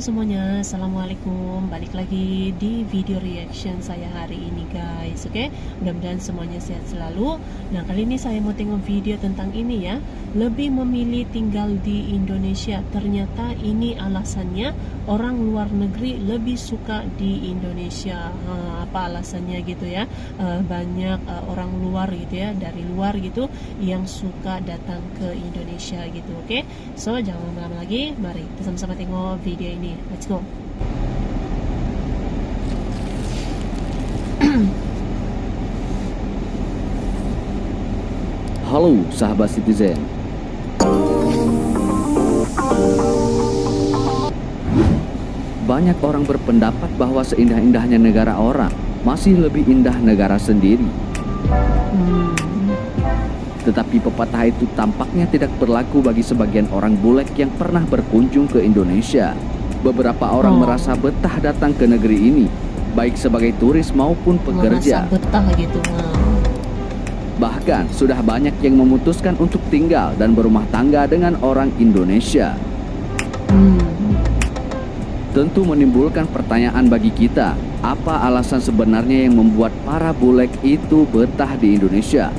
semuanya, assalamualaikum. Balik lagi di video reaction saya hari ini guys. Oke, mudah-mudahan semuanya sehat selalu. Nah, kali ini saya mau tengok video tentang ini ya. Lebih memilih tinggal di Indonesia. Ternyata ini alasannya, orang luar negeri lebih suka di Indonesia. Apa alasannya gitu ya? Banyak orang luar gitu ya, dari luar gitu, yang suka datang ke Indonesia gitu. Oke, so jangan lama-lama lagi, mari kita sama-sama tengok video ini. Let's go. Halo sahabat Citizen. Banyak orang berpendapat bahwa seindah-indahnya negara orang, masih lebih indah negara sendiri. Tetapi pepatah itu tampaknya tidak berlaku bagi sebagian orang Bulek yang pernah berkunjung ke Indonesia. Beberapa orang merasa betah datang ke negeri ini, baik sebagai turis maupun pekerja. Merasa betah gitu. Bahkan sudah banyak yang memutuskan untuk tinggal dan berumah tangga dengan orang Indonesia. Tentu menimbulkan pertanyaan bagi kita, apa alasan sebenarnya yang membuat para Bulek itu betah di Indonesia?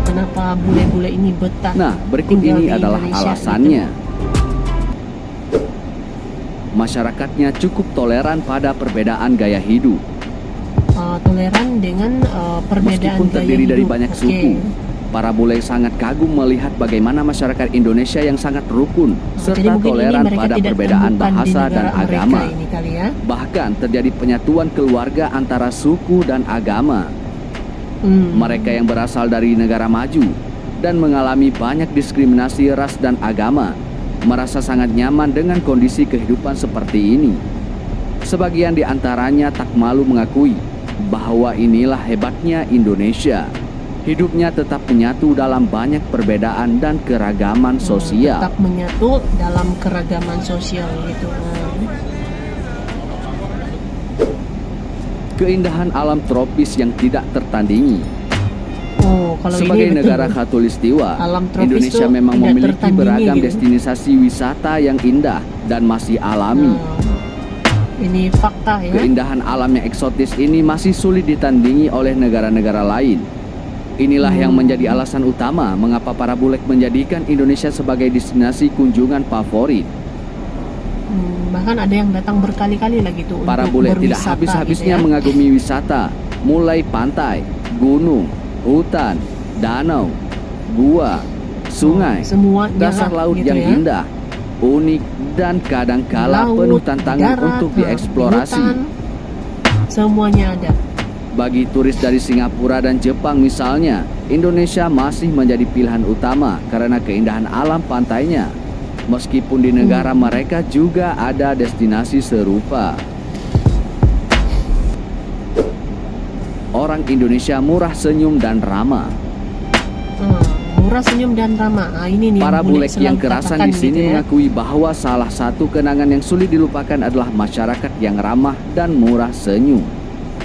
Kenapa bule-bule ini betah? Nah, berikut ini adalah alasannya. Masyarakatnya cukup toleran pada perbedaan gaya hidup. Toleran dengan perbedaan Meskipun gaya terdiri hidup. dari banyak suku, para Bule sangat kagum melihat bagaimana masyarakat Indonesia yang sangat rukun serta toleran pada perbedaan bahasa dan agama. Ini kali ya. Bahkan terjadi penyatuan keluarga antara suku dan agama. Mereka yang berasal dari negara maju dan mengalami banyak diskriminasi ras dan agama merasa sangat nyaman dengan kondisi kehidupan seperti ini. Sebagian di antaranya tak malu mengakui bahwa inilah hebatnya Indonesia. Hidupnya tetap menyatu dalam banyak perbedaan dan keragaman sosial. Tetap menyatu dalam keragaman sosial gitu. Keindahan alam tropis yang tidak tertandingi. Kalau sebagai ini negara khatulistiwa, Indonesia tuh memang memiliki beragam gitu. destinasi wisata yang indah dan masih alami. Ini fakta ya. Keindahan alam yang eksotis ini masih sulit ditandingi oleh negara-negara lain. Inilah yang menjadi alasan utama mengapa para Bulek menjadikan Indonesia sebagai destinasi kunjungan favorit. Bahkan ada yang datang berkali-kali lah gitu. Para Bulek tidak habis-habisnya gitu ya. mengagumi wisata, mulai pantai, gunung, hutan, danau, gua, sungai, dasar laut gitu yang ya. indah, unik dan kadangkala penuh tantangan darat, untuk dieksplorasi. hutan, semuanya ada. Bagi turis dari Singapura dan Jepang misalnya, Indonesia masih menjadi pilihan utama karena keindahan alam pantainya. Meskipun di negara mereka juga ada destinasi serupa. Orang Indonesia murah senyum dan ramah. Murah senyum dan ramah. Ini nih Para Bulek yang kerasan di sini gitu ya. mengakui bahwa salah satu kenangan yang sulit dilupakan adalah masyarakat yang ramah dan murah senyum.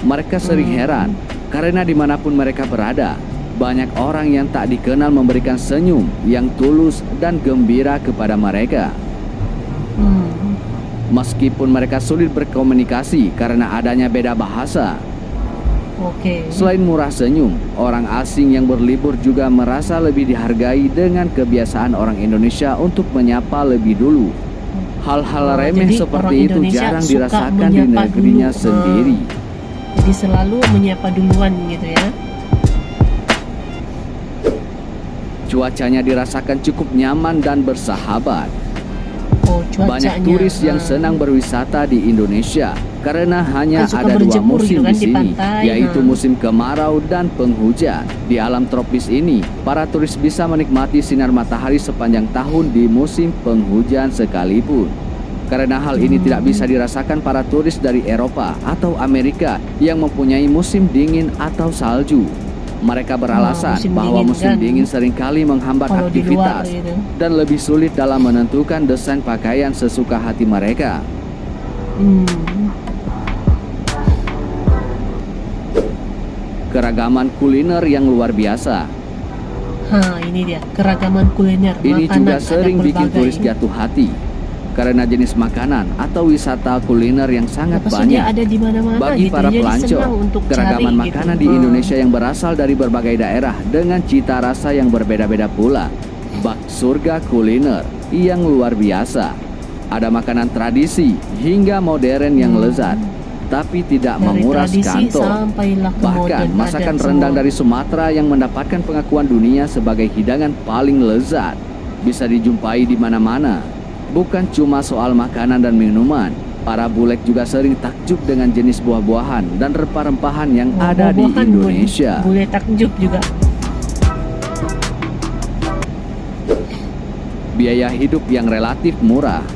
Mereka sering heran karena dimanapun mereka berada, banyak orang yang tak dikenal memberikan senyum yang tulus dan gembira kepada mereka. Meskipun mereka sulit berkomunikasi karena adanya beda bahasa. Selain murah senyum, orang asing yang berlibur juga merasa lebih dihargai dengan kebiasaan orang Indonesia untuk menyapa lebih dulu. Hal-hal remeh seperti itu jarang dirasakan di negerinya sendiri. Jadi selalu menyapa duluan gitu ya. Cuacanya dirasakan cukup nyaman dan bersahabat. Banyak Cuacanya, turis yang senang berwisata di Indonesia karena hanya suka ada dua musim gitu kan, di sini, pantai, yaitu musim kemarau dan penghujan. Di alam tropis ini, para turis bisa menikmati sinar matahari sepanjang tahun di musim penghujan sekalipun. Karena hal ini tidak bisa dirasakan para turis dari Eropa atau Amerika yang mempunyai musim dingin atau salju. Mereka beralasan bahwa musim dingin seringkali menghambat aktivitas gitu, dan lebih sulit dalam menentukan desain pakaian sesuka hati mereka. Keragaman kuliner yang luar biasa. Ini dia keragaman kuliner. Ini juga Makanan sering ada bikin berbagai. turis jatuh hati. karena jenis makanan atau wisata kuliner yang sangat banyak. Ada di mana-mana Bagi gitu. para Jadi pelancong, senang untuk keragaman cari, makanan gitu. di Indonesia yang berasal dari berbagai daerah dengan cita rasa yang berbeda-beda pula. Bak surga kuliner yang luar biasa. Ada makanan tradisi hingga modern yang lezat, tapi tidak Dari menguras tradisi kantong. sampailah ke Bahkan modern, masakan ada rendang semua. dari Sumatera yang mendapatkan pengakuan dunia sebagai hidangan paling lezat bisa dijumpai di mana-mana. Bukan cuma soal makanan dan minuman, para bulek juga sering takjub dengan jenis buah-buahan dan rempah-rempahan yang ada di Buah-buahan, Indonesia. Boleh takjub juga. Biaya hidup yang relatif murah.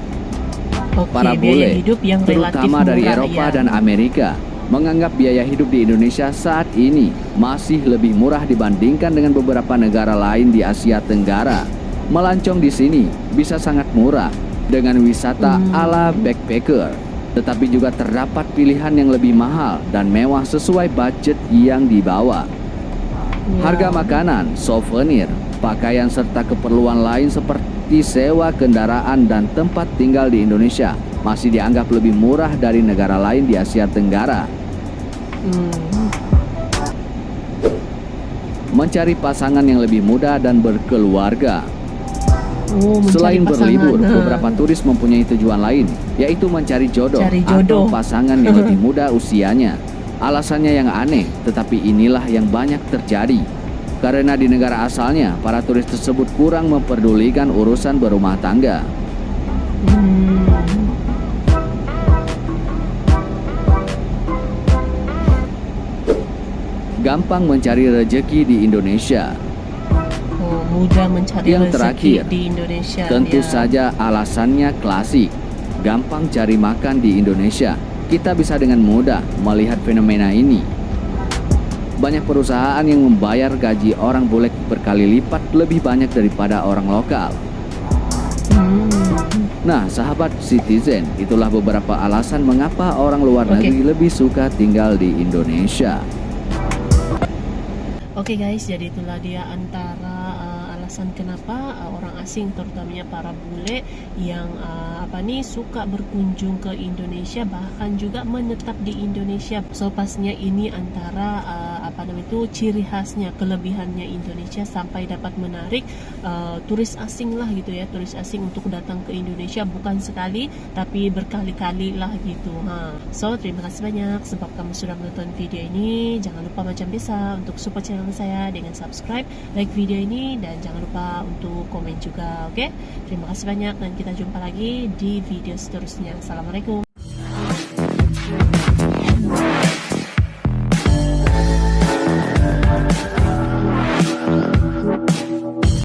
Oke, Para biaya bule, hidup yang relatif terutama dari murah, Eropa ya. dan Amerika, menganggap biaya hidup di Indonesia saat ini masih lebih murah dibandingkan dengan beberapa negara lain di Asia Tenggara. Melancong di sini bisa sangat murah dengan wisata ala backpacker, tetapi juga terdapat pilihan yang lebih mahal dan mewah sesuai budget yang dibawa. Ya. Harga makanan, souvenir, pakaian serta keperluan lain seperti sewa kendaraan dan tempat tinggal di Indonesia masih dianggap lebih murah dari negara lain di Asia Tenggara. Mencari pasangan yang lebih muda dan berkeluarga. Mencari Selain pasangan, berlibur, beberapa turis mempunyai tujuan lain, yaitu mencari jodoh, Cari atau jodoh. pasangan yang lebih muda usianya. Alasannya yang aneh, tetapi inilah yang banyak terjadi. Karena di negara asalnya, para turis tersebut kurang memperdulikan urusan berumah tangga. Gampang mencari rejeki di Indonesia. Mudah mencari Yang rezeki terakhir, di Indonesia. Tentu ya. saja alasannya klasik. Gampang cari makan di Indonesia. Kita bisa dengan mudah melihat fenomena ini. Banyak perusahaan yang membayar gaji orang bulek berkali lipat lebih banyak daripada orang lokal. Nah, sahabat Citizen, itulah beberapa alasan mengapa orang luar negeri lebih suka tinggal di Indonesia. Oke guys, jadi itulah dia antara alasan kenapa orang asing, terutamanya para bule yang suka berkunjung ke Indonesia, bahkan juga menetap di Indonesia. So pastinya ini antara ciri khasnya, kelebihannya Indonesia sampai dapat menarik turis asing lah gitu ya, turis asing untuk datang ke Indonesia, bukan sekali tapi berkali-kali lah gitu. So terima kasih banyak sebab kamu sudah menonton video ini. Jangan lupa macam biasa untuk support channel saya dengan subscribe, like video ini, dan jangan lupa untuk komen juga. Oke, terima kasih banyak dan kita jumpa lagi di video seterusnya. Assalamualaikum.